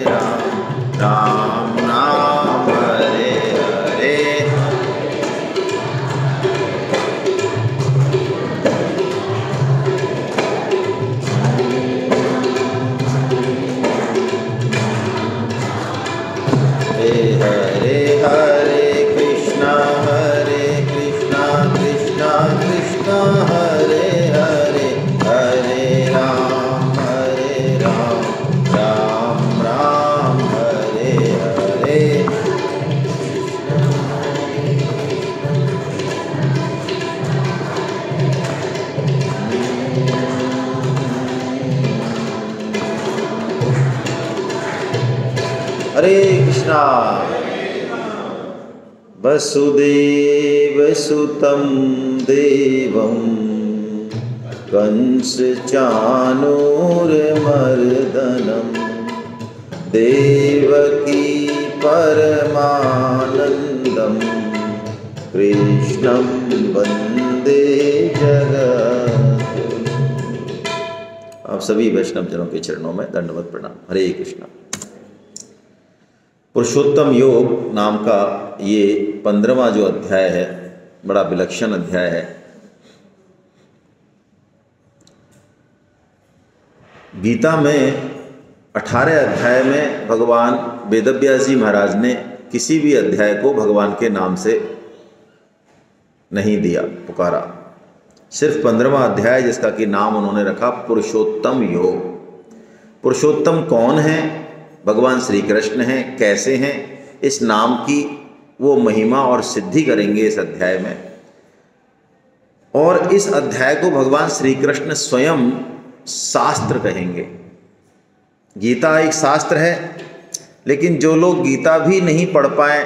राम राम राम हरे हरे। हरे हरे कृष्णा कृष्णा कृष्णा हरे हरे, हरे राम राम राम हरे हरे। हरे कृष्णा। वसुदेव सुतं देवं कंस चाणूरमर्दनं देवकी परमानंदं कृष्णं वंदे जगद्गुरुं। आप सभी वैष्णव जनों के चरणों में दंडवत प्रणाम। हरे कृष्णा। पुरुषोत्तम योग नाम का ये 15वां जो अध्याय है, बड़ा विलक्षण अध्याय है। गीता में 18 अध्याय में भगवान वेदव्यास जी महाराज ने किसी भी अध्याय को भगवान के नाम से नहीं दिया, पुकारा। सिर्फ 15वां अध्याय जिसका कि नाम उन्होंने रखा पुरुषोत्तम योग। पुरुषोत्तम कौन है? भगवान श्री कृष्ण हैं। कैसे हैं? इस नाम की वो महिमा और सिद्धि करेंगे इस अध्याय में। और इस अध्याय को भगवान श्री कृष्ण स्वयं शास्त्र कहेंगे। गीता एक शास्त्र है, लेकिन जो लोग गीता भी नहीं पढ़ पाए,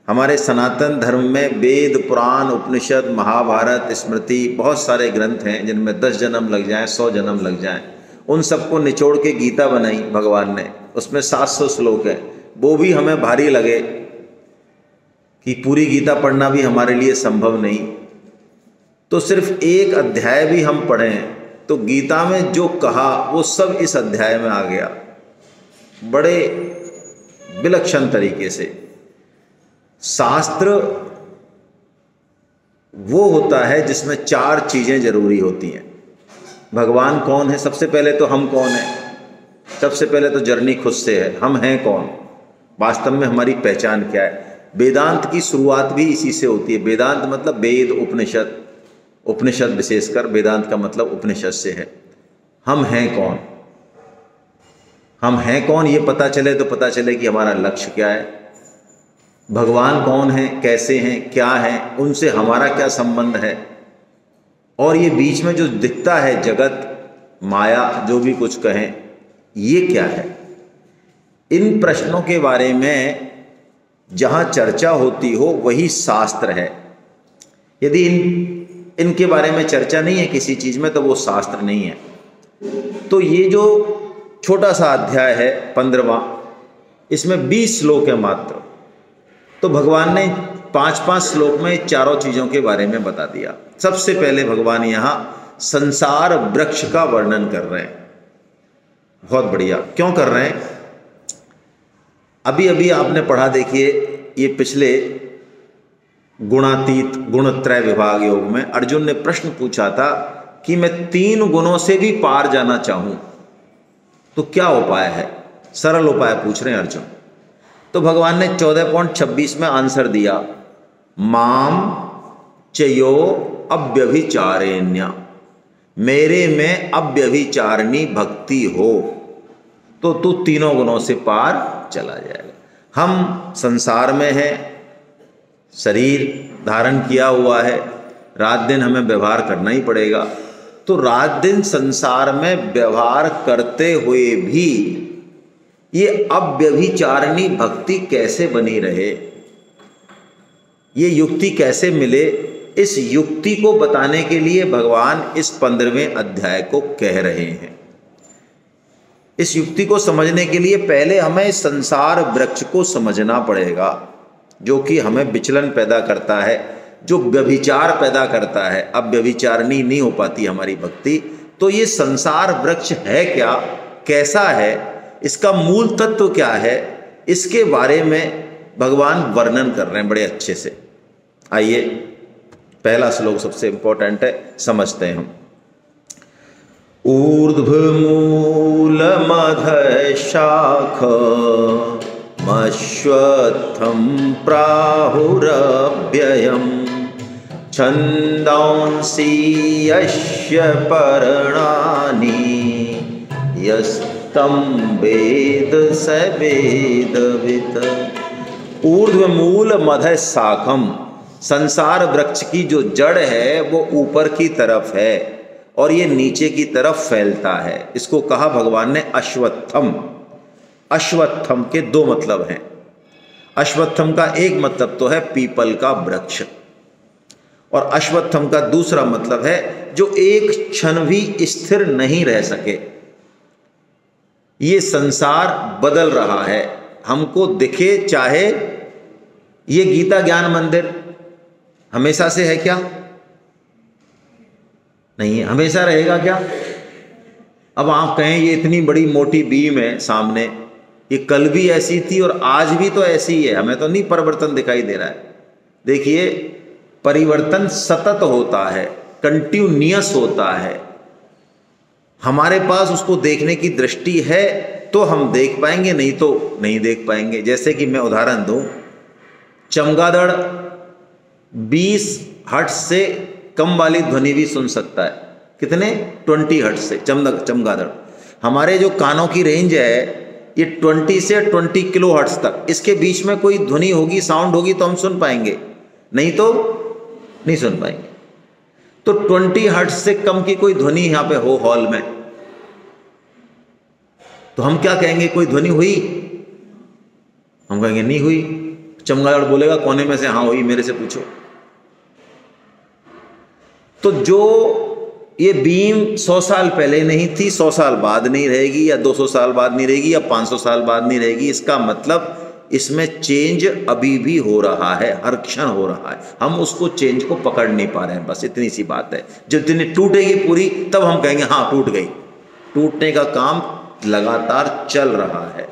हमारे सनातन धर्म में वेद, पुराण, उपनिषद, महाभारत, स्मृति, बहुत सारे ग्रंथ हैं जिनमें 10 जन्म लग जाएं, 100 जन्म लग जाएं। उन सबको निचोड़ के गीता बनाई भगवान ने। उसमें 700 श्लोक हैं। वो भी हमें भारी लगे कि पूरी गीता पढ़ना भी हमारे लिए संभव नहीं, तो सिर्फ एक अध्याय भी हम पढ़ें तो गीता में जो कहा वो सब इस अध्याय में आ गया, बड़े विलक्षण तरीके से। शास्त्र वो होता है जिसमें 4 चीजें जरूरी होती हैं। भगवान कौन है? सबसे पहले तो हम कौन हैं? सबसे पहले तो जर्नी खुद से है। हम हैं कौन? वास्तव में हमारी पहचान क्या है? वेदांत की शुरुआत भी इसी से होती है। वेदांत मतलब वेद, उपनिषद। उपनिषद विशेषकर वेदांत का मतलब उपनिषद से है। हम हैं कौन? हम हैं कौन ये पता चले तो पता चले कि हमारा लक्ष्य क्या है। भगवान कौन है, कैसे हैं, क्या है, उनसे हमारा क्या संबंध है। और ये बीच में जो दिखता है जगत, माया, जो भी कुछ कहें, ये क्या है? इन प्रश्नों के बारे में जहाँ चर्चा होती हो वही शास्त्र है। यदि इनके बारे में चर्चा नहीं है किसी चीज़ में तो वो शास्त्र नहीं है। तो ये जो छोटा सा अध्याय है 15वां, इसमें 20 श्लोक है मात्र। तो भगवान ने 5-5 श्लोक में चारों चीज़ों के बारे में बता दिया। सबसे पहले भगवान यहाँ संसार वृक्ष का वर्णन कर रहे हैं। बहुत बढ़िया। क्यों कर रहे हैं? अभी अभी आपने पढ़ा, देखिए, ये पिछले गुणातीत गुणत्रय विभाग योग में अर्जुन ने प्रश्न पूछा था कि मैं 3 गुणों से भी पार जाना चाहूं तो क्या उपाय है? सरल उपाय पूछ रहे हैं अर्जुन। तो भगवान ने 14.26 में आंसर दिया, माम चयो अव्यभिचारेण्य, मेरे में अव्यभिचारिणी भक्ति हो तो तू 3 गुणों से पार चला जाएगा। हम संसार में हैं, शरीर धारण किया हुआ है, रात दिन हमें व्यवहार करना ही पड़ेगा। तो रात दिन संसार में व्यवहार करते हुए भी ये अव्यभिचारिणी भक्ति कैसे बनी रहे, ये युक्ति कैसे मिले, इस युक्ति को बताने के लिए भगवान इस 15वें अध्याय को कह रहे हैं। इस युक्ति को समझने के लिए पहले हमें संसार वृक्ष को समझना पड़ेगा, जो कि हमें विचलन पैदा करता है, जो व्यभिचार पैदा करता है। अब व्यभिचारिणी नहीं हो पाती हमारी भक्ति। तो ये संसार वृक्ष है क्या, कैसा है, इसका मूल तत्व क्या है, इसके बारे में भगवान वर्णन कर रहे हैं बड़े अच्छे से। आइए पहला श्लोक सबसे इंपॉर्टेंट है, समझते हैं हम। ऊर्ध्वमूलमधः शाखमश्वत्थं प्राहुरव्ययम् छन्दांसि यस्य पर्णानि यस्तं वेद स वेदवित्। ऊर्ध्वमूल मधः शाखम, संसार वृक्ष की जो जड़ है वो ऊपर की तरफ है और ये नीचे की तरफ फैलता है। इसको कहा भगवान ने अश्वत्थम। अश्वत्थम के दो मतलब हैं। अश्वत्थम का एक मतलब तो है पीपल का वृक्ष, और अश्वत्थम का दूसरा मतलब है जो एक क्षण भी स्थिर नहीं रह सके। ये संसार बदल रहा है, हमको दिखे चाहे। ये गीता ज्ञान मंदिर हमेशा से है क्या? नहीं है। हमेशा रहेगा क्या? अब आप कहें ये इतनी बड़ी मोटी बीम है सामने, ये कल भी ऐसी थी और आज भी तो ऐसी ही है, हमें तो नहीं परिवर्तन दिखाई दे रहा है। देखिए, परिवर्तन सतत होता है, कंटिन्यूअस होता है। हमारे पास उसको देखने की दृष्टि है तो हम देख पाएंगे, नहीं तो नहीं देख पाएंगे। जैसे कि मैं उदाहरण दूं, चमगादड़ 20 हर्ट्ज से कम वाली ध्वनि भी सुन सकता है। कितने? 20 हर्ट्ज से चमगादड़। हमारे जो कानों की रेंज है ये 20 से 20 किलो हर्ट्ज तक, इसके बीच में कोई ध्वनि होगी, साउंड होगी तो हम सुन पाएंगे, नहीं तो नहीं सुन पाएंगे। तो 20 हर्ट्ज से कम की कोई ध्वनि यहां पे हो हॉल में, तो हम क्या कहेंगे? कोई ध्वनि हुई? हम कहेंगे नहीं हुई। चमगादड़ बोलेगा कोने में से, हाँ हुई, मेरे से पूछो। तो जो ये बीम 100 साल पहले नहीं थी, 100 साल बाद नहीं रहेगी, या 200 साल बाद नहीं रहेगी, या 500 साल बाद नहीं रहेगी। इसका मतलब इसमें चेंज अभी भी हो रहा है, हर क्षण हो रहा है। हम उसको चेंज को पकड़ नहीं पा रहे हैं, बस इतनी सी बात है। जब दिन टूटेगी पूरी तब हम कहेंगे हाँ टूट गई। टूटने का काम लगातार चल रहा है।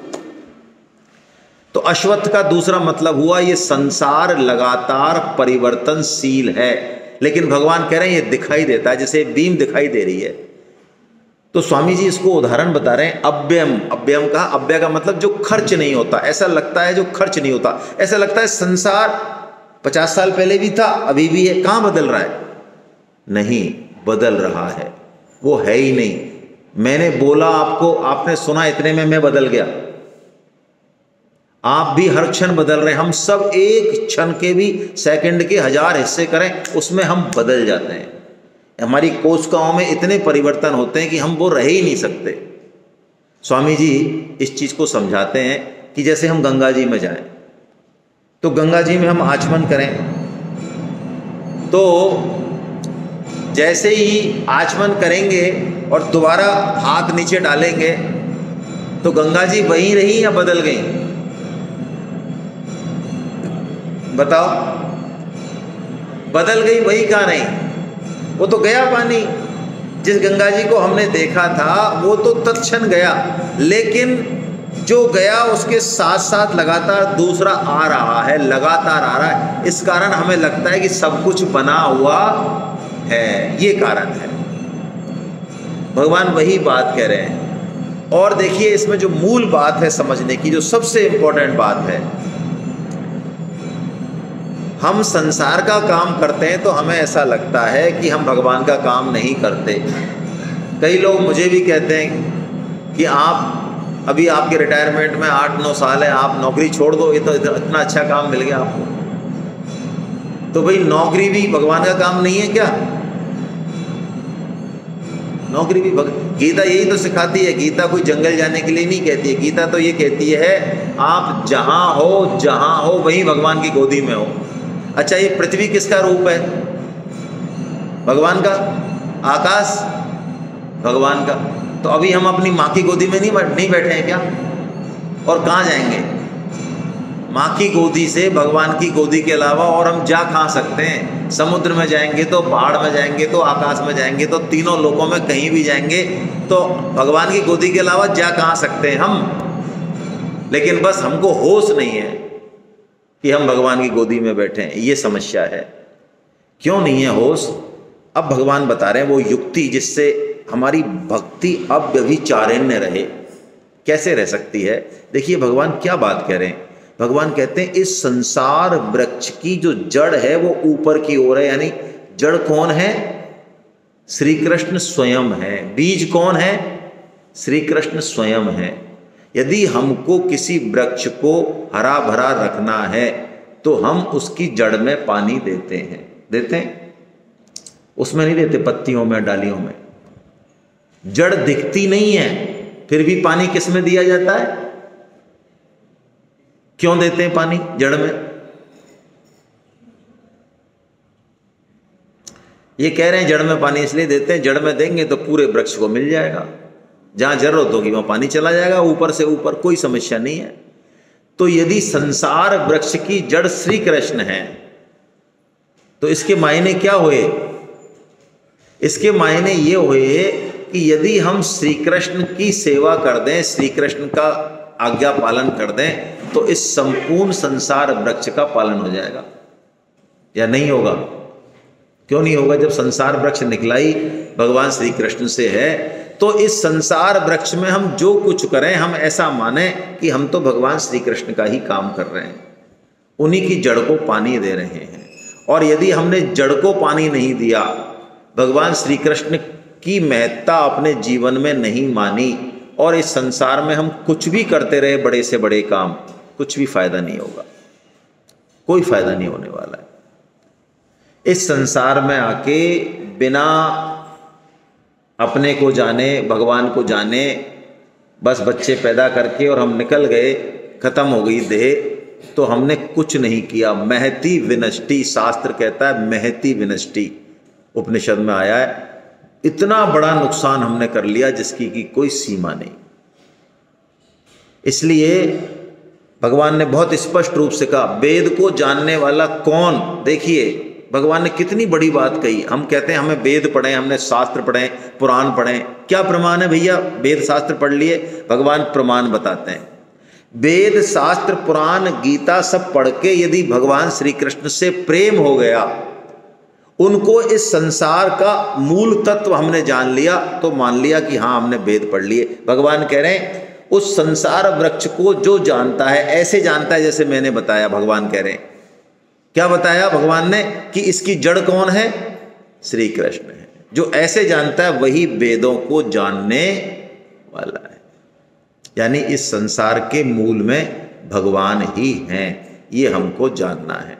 तो अश्वत्थ का दूसरा मतलब हुआ ये संसार लगातार परिवर्तनशील है। लेकिन भगवान कह रहे हैं ये दिखाई देता है, जैसे बीम दिखाई दे रही है। तो स्वामी जी इसको उदाहरण बता रहे हैं, अव्ययम। अव्ययम का, अव्यय का मतलब जो खर्च नहीं होता, ऐसा लगता है जो खर्च नहीं होता। ऐसा लगता है संसार 50 साल पहले भी था, अभी भी है, कहां बदल रहा है? नहीं बदल रहा है, वो है ही नहीं। मैंने बोला आपको, आपने सुना, इतने में मैं बदल गया। आप भी हर क्षण बदल रहे हैं। हम सब एक क्षण के भी सेकंड के 1000 हिस्से करें, उसमें हम बदल जाते हैं। हमारी कोशिकाओं में इतने परिवर्तन होते हैं कि हम वो रह ही नहीं सकते। स्वामी जी इस चीज़ को समझाते हैं कि जैसे हम गंगा जी में जाएं, तो गंगा जी में हम आचमन करें, तो जैसे ही आचमन करेंगे और दोबारा हाथ नीचे डालेंगे तो गंगा जी वहीं रही या बदल गई? बताओ, बदल गई, वही कहाँ नहीं? वो तो गया पानी। जिस गंगा जी को हमने देखा था वो तो तत्क्षण गया, लेकिन जो गया उसके साथ साथ लगातार दूसरा आ रहा है, लगातार आ रहा है। इस कारण हमें लगता है कि सब कुछ बना हुआ है, ये कारण है। भगवान वही बात कह रहे हैं। और देखिए इसमें जो मूल बात है समझने की, जो सबसे इंपॉर्टेंट बात है, हम संसार का काम करते हैं तो हमें ऐसा लगता है कि हम भगवान का काम नहीं करते। कई लोग मुझे भी कहते हैं कि आप अभी, आपके रिटायरमेंट में 8-9 साल है, आप नौकरी छोड़ दो, ये तो इतना अच्छा काम मिल गया आपको। तो भाई नौकरी भी भगवान का काम नहीं है क्या? नौकरी भी गीता यही तो सिखाती है। गीता कोई जंगल जाने के लिए नहीं कहती है। गीता तो ये कहती है आप जहाँ हो वहीं भगवान की गोदी में हो। अच्छा, ये पृथ्वी किसका रूप है? भगवान का। आकाश भगवान का। तो अभी हम अपनी माँ की गोदी में नहीं बैठे हैं क्या? और कहाँ जाएंगे? माँ की गोदी से भगवान की गोदी के अलावा और हम जा कहाँ सकते हैं? समुद्र में जाएंगे तो, पहाड़ में जाएंगे तो, आकाश में जाएंगे तो, तीनों लोकों में कहीं भी जाएंगे तो भगवान की गोदी के अलावा जा कहाँ सकते हैं हम? लेकिन बस हमको होश नहीं है कि हम भगवान की गोदी में बैठे हैं, ये समस्या है। क्यों नहीं है होश? अब भगवान बता रहे हैं वो युक्ति जिससे हमारी भक्ति अब व्यभिचारिण्य रहे। कैसे रह सकती है? देखिए भगवान क्या बात कह रहे हैं। भगवान कहते हैं इस संसार वृक्ष की जो जड़ है वो ऊपर की ओर है, यानी जड़ कौन है? श्री कृष्ण स्वयं है। बीज कौन है? श्री कृष्ण स्वयं है। यदि हमको किसी वृक्ष को हरा भरा रखना है तो हम उसकी जड़ में पानी देते हैं, उसमें नहीं देते पत्तियों में, डालियों में। जड़ दिखती नहीं है फिर भी पानी किस में दिया जाता है? क्यों देते हैं पानी जड़ में? ये कह रहे हैं जड़ में पानी इसलिए देते हैं, जड़ में देंगे तो पूरे वृक्ष को मिल जाएगा, जहां जरूरत होगी वहां पानी चला जाएगा, ऊपर से ऊपर, कोई समस्या नहीं है। तो यदि संसार वृक्ष की जड़ श्री कृष्ण है तो इसके मायने क्या हुए? इसके मायने ये हुए कि यदि हम श्री कृष्ण की सेवा कर दें, श्री कृष्ण का आज्ञा पालन कर दें, तो इस संपूर्ण संसार वृक्ष का पालन हो जाएगा या नहीं होगा? क्यों नहीं होगा? जब संसार वृक्ष निकला ही भगवान श्री कृष्ण से है, तो इस संसार वृक्ष में हम जो कुछ करें हम ऐसा माने कि हम तो भगवान श्री कृष्ण का ही काम कर रहे हैं, उन्हीं की जड़ को पानी दे रहे हैं। और यदि हमने जड़ को पानी नहीं दिया, भगवान श्री कृष्ण की महत्ता अपने जीवन में नहीं मानी, और इस संसार में हम कुछ भी करते रहे, बड़े से बड़े काम, कुछ भी फायदा नहीं होगा, कोई फायदा नहीं होने वाला है। इस संसार में आके बिना अपने को जाने, भगवान को जाने, बस बच्चे पैदा करके और हम निकल गए, खत्म हो गई देह, तो हमने कुछ नहीं किया। महति विनष्टि, शास्त्र कहता है महति विनष्टि, उपनिषद में आया है। इतना बड़ा नुकसान हमने कर लिया जिसकी की कोई सीमा नहीं। इसलिए भगवान ने बहुत स्पष्ट रूप से कहा, वेद को जानने वाला कौन? देखिए भगवान ने कितनी बड़ी बात कही। हम कहते हैं हमें वेद पढ़ें, हमने शास्त्र पढ़ें, पुराण पढ़ें, क्या प्रमाण है भैया? वेद शास्त्र पढ़ लिए? भगवान प्रमाण बताते हैं। वेद शास्त्र पुराण गीता सब पढ़ के यदि भगवान श्री कृष्ण से प्रेम हो गया, उनको इस संसार का मूल तत्व हमने जान लिया, तो मान लिया कि हाँ हमने वेद पढ़ लिए। भगवान कह रहे हैं उस संसार वृक्ष को जो जानता है, ऐसे जानता है जैसे मैंने बताया। भगवान कह रहे हैं, क्या बताया भगवान ने? कि इसकी जड़ कौन है? श्री कृष्ण है। जो ऐसे जानता है वही वेदों को जानने वाला है। यानी इस संसार के मूल में भगवान ही हैं, ये हमको जानना है।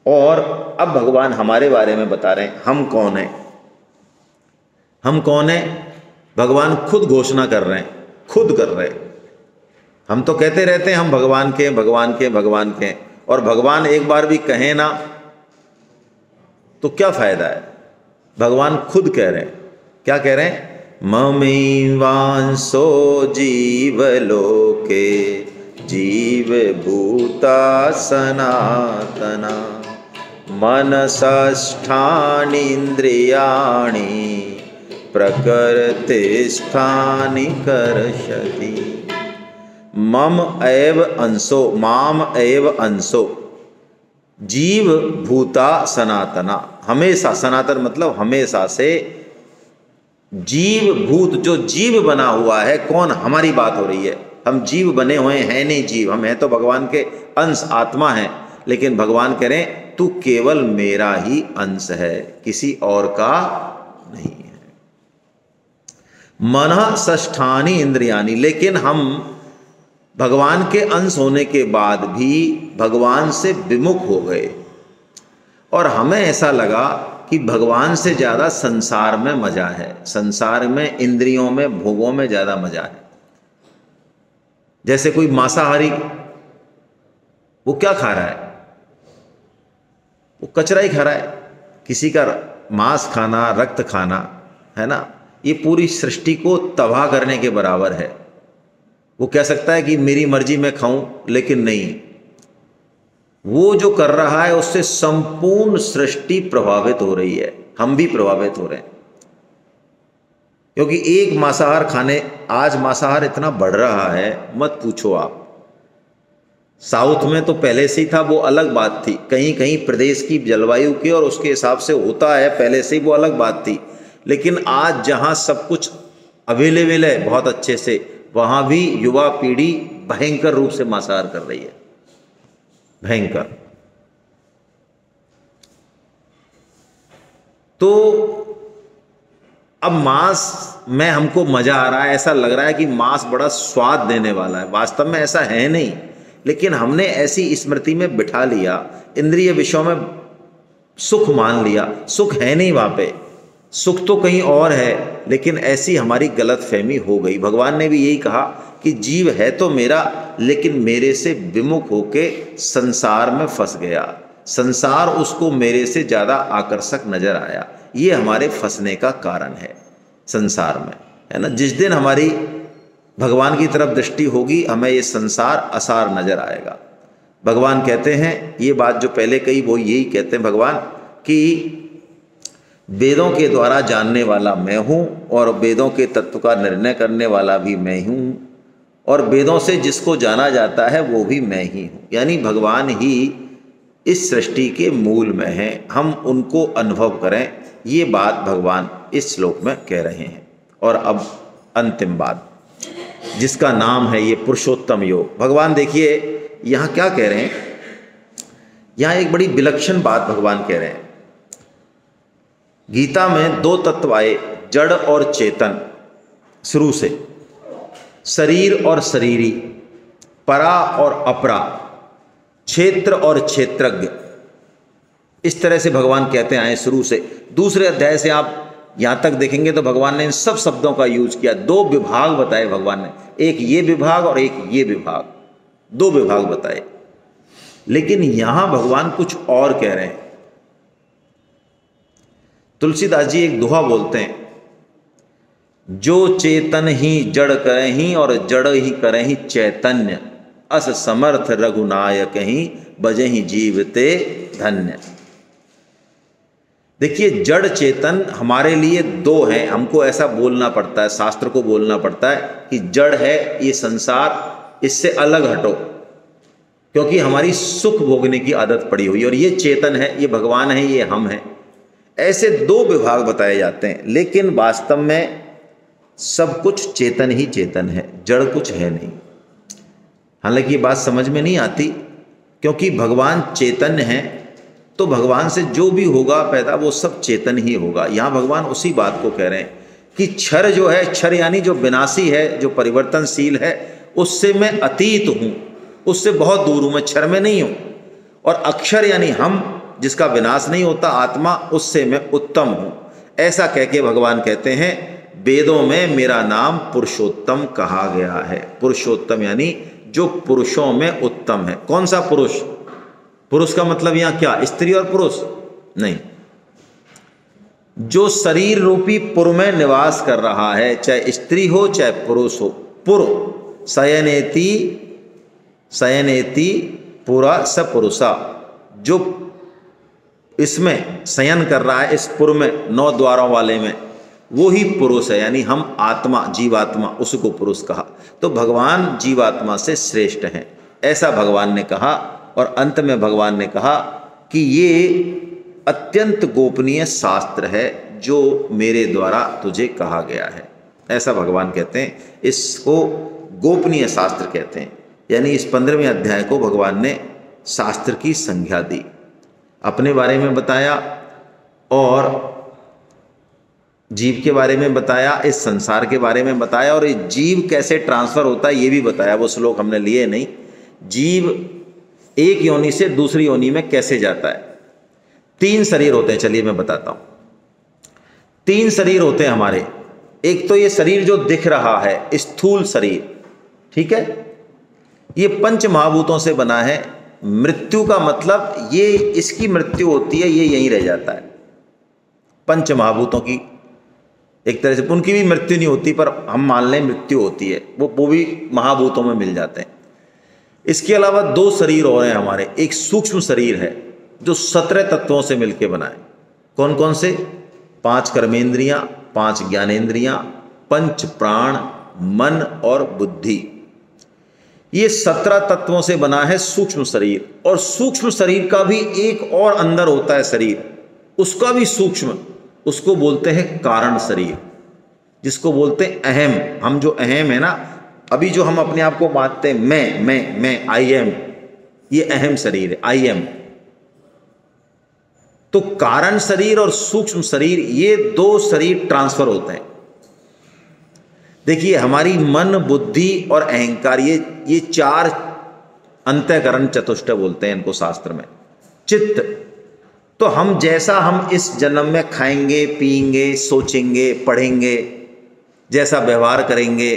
और अब भगवान हमारे बारे में बता रहे हैं, हम कौन हैं? हम कौन हैं? भगवान खुद घोषणा कर रहे हैं, खुद कर रहे हैं। हम तो कहते रहते हैं हम भगवान के, भगवान के, भगवान के, और भगवान एक बार भी कहें ना तो क्या फायदा है? भगवान खुद कह रहे हैं। क्या कह रहे हैं? ममीवांसो जीवलोके जीवभूता सनातना मनसष्ठानि इंद्रियाणि प्रकृतिस्थानि कर्षति मम एव अंशो, माम एव अंशो जीव भूता सनातना। हमेशा, सनातन मतलब हमेशा से, जीव भूत जो जीव बना हुआ है, कौन? हमारी बात हो रही है। हम जीव बने हुए हैं नहीं जीव, हम हैं तो भगवान के अंश, आत्मा हैं। लेकिन भगवान कह रहे हैं तू केवल मेरा ही अंश है, किसी और का नहीं है। मनः षष्ठानि इंद्रियानि, लेकिन हम भगवान के अंश होने के बाद भी भगवान से विमुख हो गए, और हमें ऐसा लगा कि भगवान से ज़्यादा संसार में मजा है, संसार में, इंद्रियों में, भोगों में ज़्यादा मजा है। जैसे कोई मांसाहारी, वो क्या खा रहा है? वो कचरा ही खा रहा है। किसी का मांस खाना, रक्त खाना, है ना, ये पूरी सृष्टि को तबाह करने के बराबर है। वो कह सकता है कि मेरी मर्जी मैं खाऊं, लेकिन नहीं, वो जो कर रहा है उससे संपूर्ण सृष्टि प्रभावित हो रही है, हम भी प्रभावित हो रहे हैं। क्योंकि एक मांसाहार खाने, आज मांसाहार इतना बढ़ रहा है मत पूछो आप। साउथ में तो पहले से ही था, वो अलग बात थी। कहीं कहीं प्रदेश की जलवायु के और उसके हिसाब से होता है पहले से ही, वो अलग बात थी। लेकिन आज जहाँ सब कुछ अवेलेबल है बहुत अच्छे से, वहाँ भी युवा पीढ़ी भयंकर रूप से मांसाहार कर रही है, भयंकर। तो अब मांस में हमको मजा आ रहा है, ऐसा लग रहा है कि मांस बड़ा स्वाद देने वाला है, वास्तव में ऐसा है नहीं। लेकिन हमने ऐसी स्मृति में बिठा लिया, इंद्रिय विषयों में सुख मान लिया। सुख है नहीं वहाँ पे, सुख तो कहीं और है, लेकिन ऐसी हमारी गलतफहमी हो गई। भगवान ने भी यही कहा कि जीव है तो मेरा, लेकिन मेरे से विमुख होके संसार में फंस गया, संसार उसको मेरे से ज़्यादा आकर्षक नजर आया। ये हमारे फंसने का कारण है संसार में, है ना। जिस दिन हमारी भगवान की तरफ दृष्टि होगी, हमें ये संसार असार नजर आएगा। भगवान कहते हैं, ये बात जो पहले कही वो यही कहते हैं भगवान कि वेदों के द्वारा जानने वाला मैं हूँ, और वेदों के तत्व का निर्णय करने वाला भी मैं हूँ, और वेदों से जिसको जाना जाता है वो भी मैं ही हूँ। यानी भगवान ही इस सृष्टि के मूल में हैं, हम उनको अनुभव करें, ये बात भगवान इस श्लोक में कह रहे हैं। और अब अंतिम बात, जिसका नाम है ये पुरुषोत्तम योग। भगवान देखिए यहाँ क्या कह रहे हैं, यहाँ एक बड़ी विलक्षण बात भगवान कह रहे हैं। गीता में दो तत्व आए, जड़ और चेतन, शुरू से शरीर और शरीरी, परा और अपरा, क्षेत्र और क्षेत्रज्ञ, इस तरह से भगवान कहते आए शुरू से। दूसरे अध्याय से आप यहाँ तक देखेंगे तो भगवान ने इन सब शब्दों का यूज किया। दो विभाग बताए भगवान ने, एक ये विभाग और एक ये विभाग, दो विभाग बताए। लेकिन यहां भगवान कुछ और कह रहे हैं। तुलसीदास जी एक दोहा बोलते हैं, जो चेतन ही जड़ करहीं और जड़ ही करहीं चैतन्य, अस समर्थ रघुनायक ही बजहि जीवते धन्य। देखिए, जड़ चेतन हमारे लिए दो हैं, हमको ऐसा बोलना पड़ता है, शास्त्र को बोलना पड़ता है कि जड़ है ये संसार, इससे अलग हटो, क्योंकि हमारी सुख भोगने की आदत पड़ी हुई है। और ये चेतन है, ये भगवान है, ये हम हैं। ऐसे दो विभाग बताए जाते हैं, लेकिन वास्तव में सब कुछ चेतन ही चेतन है, जड़ कुछ है नहीं। हालांकि ये बात समझ में नहीं आती, क्योंकि भगवान चैतन्य है, तो भगवान से जो भी होगा पैदा वो सब चेतन ही होगा। यहाँ भगवान उसी बात को कह रहे हैं कि क्षर जो है, क्षर यानी जो विनाशी है, जो परिवर्तनशील है, उससे मैं अतीत हूँ, उससे बहुत दूर हूँ, मैं क्षर में नहीं हूँ। और अक्षर यानी हम, जिसका विनाश नहीं होता, आत्मा, उससे मैं उत्तम हूँ। ऐसा कह के भगवान कहते हैं, वेदों में मेरा नाम पुरुषोत्तम कहा गया है। पुरुषोत्तम यानी जो पुरुषों में उत्तम है। कौन सा पुरुष? पुरुष का मतलब यहाँ क्या, स्त्री और पुरुष नहीं, जो शरीर रूपी पुर में निवास कर रहा है, चाहे स्त्री हो चाहे पुरुष हो। पुर शयनेति, शयनेति पुरा स पुरुषा, जो इसमें शयन कर रहा है, इस पुर में, 9 द्वारों वाले में, वो ही पुरुष है। यानी हम आत्मा, जीवात्मा, उसको पुरुष कहा। तो भगवान जीवात्मा से श्रेष्ठ हैं, ऐसा भगवान ने कहा। और अंत में भगवान ने कहा कि ये अत्यंत गोपनीय शास्त्र है जो मेरे द्वारा तुझे कहा गया है, ऐसा भगवान कहते हैं। इसको गोपनीय शास्त्र कहते हैं। यानी इस 15वें अध्याय को भगवान ने शास्त्र की संज्ञा दी, अपने बारे में बताया और जीव के बारे में बताया, इस संसार के बारे में बताया, और ये जीव कैसे ट्रांसफर होता है ये भी बताया। वो श्लोक हमने लिए नहीं। जीव एक योनि से दूसरी योनि में कैसे जाता है। 3 शरीर होते हैं, चलिए मैं बताता हूं। 3 शरीर होते हैं हमारे। एक तो ये शरीर जो दिख रहा है, स्थूल शरीर, ठीक है, ये 5 महाभूतों से बना है। मृत्यु का मतलब ये, इसकी मृत्यु होती है, ये यहीं रह जाता है। 5 महाभूतों की एक तरह से, उनकी भी मृत्यु नहीं होती, पर हम मान लें मृत्यु होती है, वो भी महाभूतों में मिल जाते हैं। इसके अलावा 2 शरीर और हैं हमारे। एक सूक्ष्म शरीर है जो 17 तत्वों से मिलकर बना है। कौन कौन से? 5 कर्मेंद्रियां, 5 ज्ञानेंद्रियां, 5 प्राण, मन और बुद्धि। ये 17 तत्वों से बना है सूक्ष्म शरीर, और सूक्ष्म शरीर का भी एक और अंदर होता है शरीर, उसका भी सूक्ष्म, उसको बोलते हैं कारण शरीर, जिसको बोलते हैं अहम। हम जो अहम है ना, अभी जो हम अपने आप को मानते हैं मैं आई एम, ये अहम शरीर है, आई एम। तो कारण शरीर और सूक्ष्म शरीर, ये दो शरीर ट्रांसफर होते हैं। देखिए, हमारी मन, बुद्धि और अहंकार, ये चार अंतःकरण चतुष्ट बोलते हैं इनको शास्त्र में। चित्त, तो हम जैसा हम इस जन्म में खाएंगे, पिएंगे, सोचेंगे, पढ़ेंगे, जैसा व्यवहार करेंगे,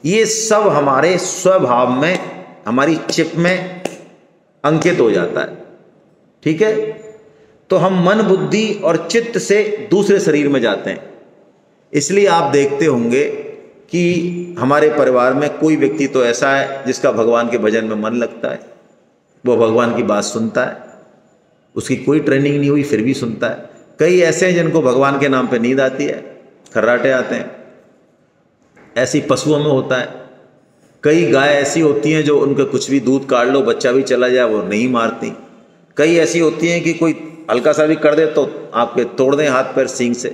ये सब हमारे स्वभाव में, हमारी चिप में अंकित हो जाता है। ठीक है, तो हम मन, बुद्धि और चित्त से दूसरे शरीर में जाते हैं। इसलिए आप देखते होंगे कि हमारे परिवार में कोई व्यक्ति तो ऐसा है जिसका भगवान के भजन में मन लगता है, वो भगवान की बात सुनता है, उसकी कोई ट्रेनिंग नहीं हुई फिर भी सुनता है। कई ऐसे हैं जिनको भगवान के नाम पे नींद आती है, खर्राटे आते हैं, ऐसी पशुओं में होता है। कई गाय ऐसी होती हैं जो उनका कुछ भी दूध काट लो, बच्चा भी चला जाए, वो नहीं मारती। कई ऐसी होती हैं कि कोई हल्का सा भी कर दे तो आपके तोड़ दें हाथ पैर सींग से।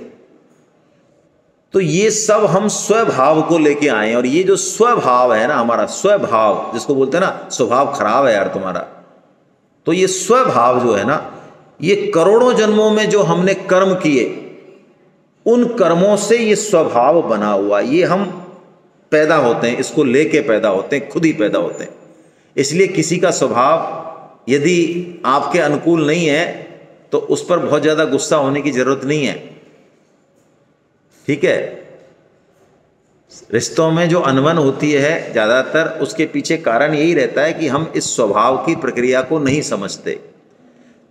तो ये सब हम स्वभाव को लेके आए हैं, और ये जो स्वभाव है ना, हमारा स्वभाव, जिसको बोलते हैं ना स्वभाव खराब है यार तुम्हारा, तो ये स्वभाव जो है ना, ये करोड़ों जन्मों में जो हमने कर्म किए, उन कर्मों से ये स्वभाव बना हुआ। ये हम पैदा होते हैं, इसको लेके पैदा होते हैं, खुद ही पैदा होते हैं। इसलिए किसी का स्वभाव यदि आपके अनुकूल नहीं है तो उस पर बहुत ज़्यादा गुस्सा होने की जरूरत नहीं है। ठीक है, रिश्तों में जो अनबन होती है ज़्यादातर, उसके पीछे कारण यही रहता है कि हम इस स्वभाव की प्रक्रिया को नहीं समझते।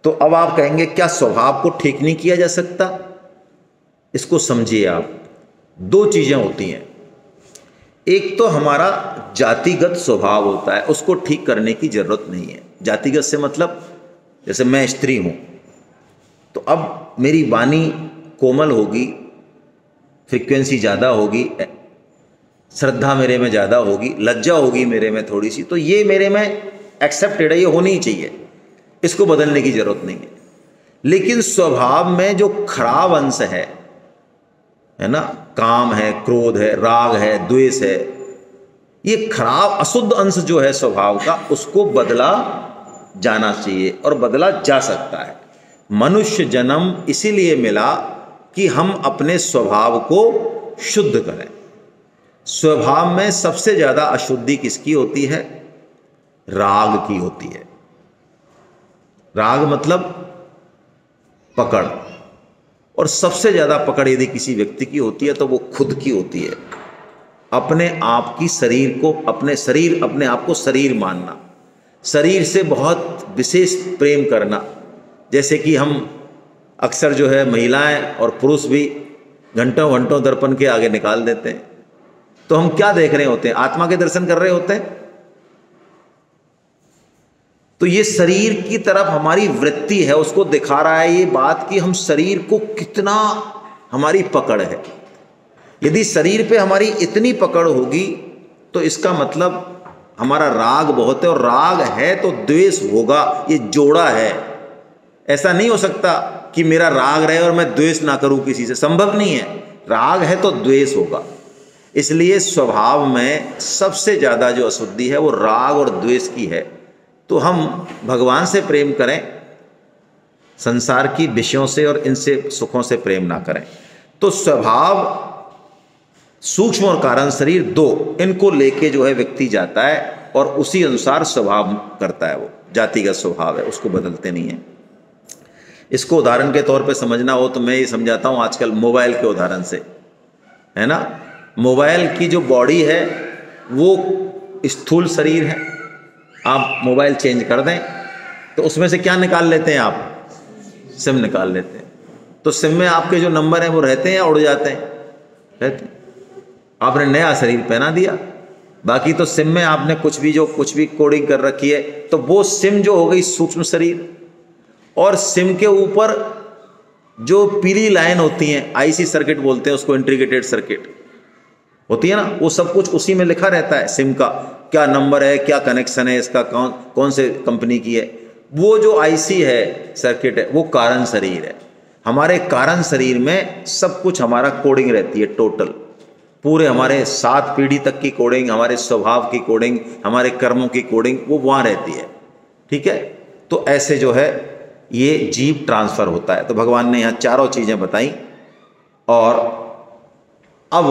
तो अब आप कहेंगे क्या स्वभाव को ठीक नहीं किया जा सकता? इसको समझिए आप, दो चीज़ें होती हैं। एक तो हमारा जातिगत स्वभाव होता है, उसको ठीक करने की जरूरत नहीं है। जातिगत से मतलब, जैसे मैं स्त्री हूँ तो अब मेरी वाणी कोमल होगी, फ्रीक्वेंसी ज़्यादा होगी, श्रद्धा मेरे में ज़्यादा होगी, लज्जा होगी मेरे में थोड़ी सी, तो ये मेरे में एक्सेप्टेड है, ये होनी ही चाहिए, इसको बदलने की ज़रूरत नहीं है। लेकिन स्वभाव में जो खराब अंश है ना, काम है, क्रोध है, राग है, द्वेष है, ये खराब अशुद्ध अंश जो है स्वभाव का, उसको बदला जाना चाहिए और बदला जा सकता है। मनुष्य जन्म इसीलिए मिला कि हम अपने स्वभाव को शुद्ध करें। स्वभाव में सबसे ज़्यादा अशुद्धि किसकी होती है? राग की होती है। राग मतलब पकड़, और सबसे ज़्यादा पकड़ यदि किसी व्यक्ति की होती है तो वो खुद की होती है। अपने आप की शरीर को, अपने आप को शरीर मानना, शरीर से बहुत विशेष प्रेम करना। जैसे कि हम अक्सर जो है महिलाएं और पुरुष भी घंटों घंटों दर्पण के आगे निकाल देते हैं, तो हम क्या देख रहे होते हैं? आत्मा के दर्शन कर रहे होते हैं। तो ये शरीर की तरफ हमारी वृत्ति है, उसको दिखा रहा है ये बात कि हम शरीर को कितना हमारी पकड़ है। यदि शरीर पे हमारी इतनी पकड़ होगी तो इसका मतलब हमारा राग बहुत है, और राग है तो द्वेष होगा, ये जोड़ा है। ऐसा नहीं हो सकता कि मेरा राग रहे और मैं द्वेष ना करूं किसी से, संभव नहीं है। राग है तो द्वेष होगा। इसलिए स्वभाव में सबसे ज़्यादा जो अशुद्धि है वो राग और द्वेष की है। तो हम भगवान से प्रेम करें, संसार की विषयों से और इनसे सुखों से प्रेम ना करें। तो स्वभाव, सूक्ष्म और कारण शरीर, दो, इनको लेके जो है व्यक्ति जाता है और उसी अनुसार स्वभाव करता है। वो जातिगत स्वभाव है, उसको बदलते नहीं है। इसको उदाहरण के तौर पे समझना हो तो मैं ये समझाता हूँ आजकल मोबाइल के उदाहरण से, है ना। मोबाइल की जो बॉडी है वो स्थूल शरीर है। आप मोबाइल चेंज कर दें तो उसमें से क्या निकाल लेते हैं आप? सिम निकाल लेते हैं। तो सिम में आपके जो नंबर हैं वो रहते हैं या उड़ जाते हैं? रहते हैं। आपने नया शरीर पहना दिया, बाकी तो सिम में आपने कुछ भी कोडिंग कर रखी है, तो वो सिम जो हो गई सूक्ष्म शरीर। और सिम के ऊपर जो पीली लाइन होती हैं, आईसी सर्किट बोलते हैं उसको, इंटीग्रेटेड सर्किट होती है ना, वो सब कुछ उसी में लिखा रहता है सिम का। क्या नंबर है, क्या कनेक्शन है इसका, कौन कौन से कंपनी की है। वो जो आईसी है, सर्किट है, वो कारण शरीर है। हमारे कारण शरीर में सब कुछ हमारा कोडिंग रहती है, टोटल पूरे हमारे 7 पीढ़ी तक की कोडिंग, हमारे स्वभाव की कोडिंग, हमारे कर्मों की कोडिंग, वो वहाँ रहती है। ठीक है, तो ऐसे जो है ये जीव ट्रांसफ़र होता है। तो भगवान ने यहाँ चारों चीज़ें बताई। और अब